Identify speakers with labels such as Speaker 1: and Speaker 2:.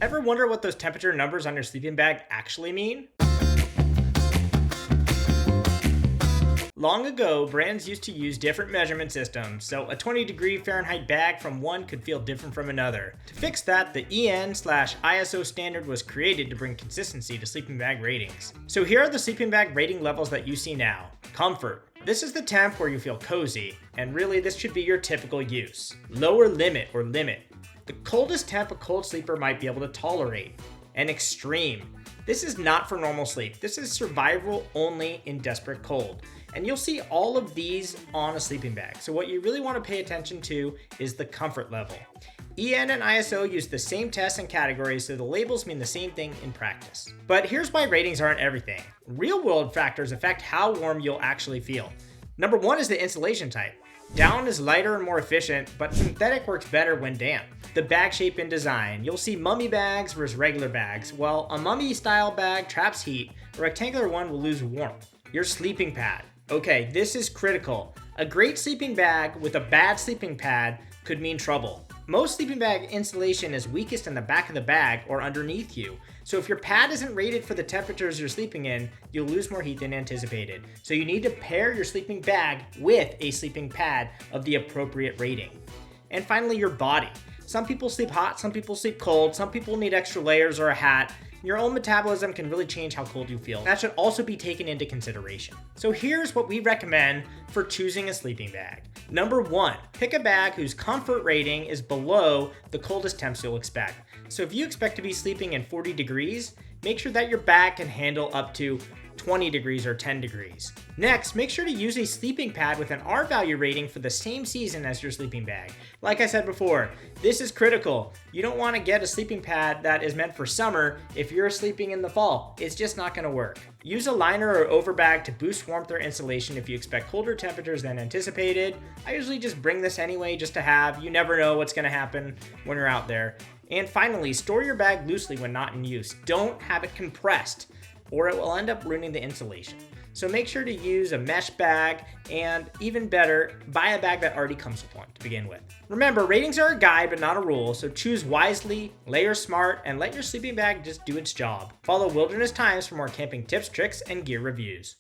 Speaker 1: Ever wonder what those temperature numbers on your sleeping bag actually mean? Long ago, brands used to use different measurement systems, so a 20-degree Fahrenheit bag from one could feel different from another. To fix that, the EN/ISO standard was created to bring consistency to sleeping bag ratings. So here are the sleeping bag rating levels that you see now. Comfort. This is the temp where you feel cozy, and really this should be your typical use. Lower limit or limit. The coldest temp a cold sleeper might be able to tolerate. And extreme. This is not for normal sleep. This is survival only in desperate cold. And you'll see all of these on a sleeping bag. So what you really want to pay attention to is the comfort level. EN and ISO use the same tests and categories, so the labels mean the same thing in practice. But here's why ratings aren't everything. Real world factors affect how warm you'll actually feel. Number one is the insulation type. Down is lighter and more efficient, but synthetic works better when damp. The bag shape and design. You'll see mummy bags versus regular bags. Well, a mummy style bag traps heat, a rectangular one will lose warmth. Your sleeping pad. Okay, this is critical. A great sleeping bag with a bad sleeping pad could mean trouble. Most sleeping bag insulation is weakest in the back of the bag or underneath you. So if your pad isn't rated for the temperatures you're sleeping in, you'll lose more heat than anticipated. So you need to pair your sleeping bag with a sleeping pad of the appropriate rating. And finally, your body. Some people sleep hot, some people sleep cold, some people need extra layers or a hat. Your own metabolism can really change how cold you feel. That should also be taken into consideration. So here's what we recommend for choosing a sleeping bag. Number one, pick a bag whose comfort rating is below the coldest temps you'll expect. So if you expect to be sleeping in 40 degrees, make sure that your bag can handle up to 20 degrees or 10 degrees. Next, make sure to use a sleeping pad with an R value rating for the same season as your sleeping bag. Like I said before, this is critical. You don't want to get a sleeping pad that is meant for summer if you're sleeping in the fall. It's just not going to work. Use a liner or overbag to boost warmth or insulation if you expect colder temperatures than anticipated. I usually just bring this anyway just to have. You never know what's going to happen when you're out there. And finally, store your bag loosely when not in use. Don't have it compressed, or it will end up ruining the insulation. So make sure to use a mesh bag, and even better, buy a bag that already comes with one to begin with. Remember, ratings are a guide but not a rule, so choose wisely, layer smart, and let your sleeping bag just do its job. Follow Wilderness Times for more camping tips, tricks, and gear reviews.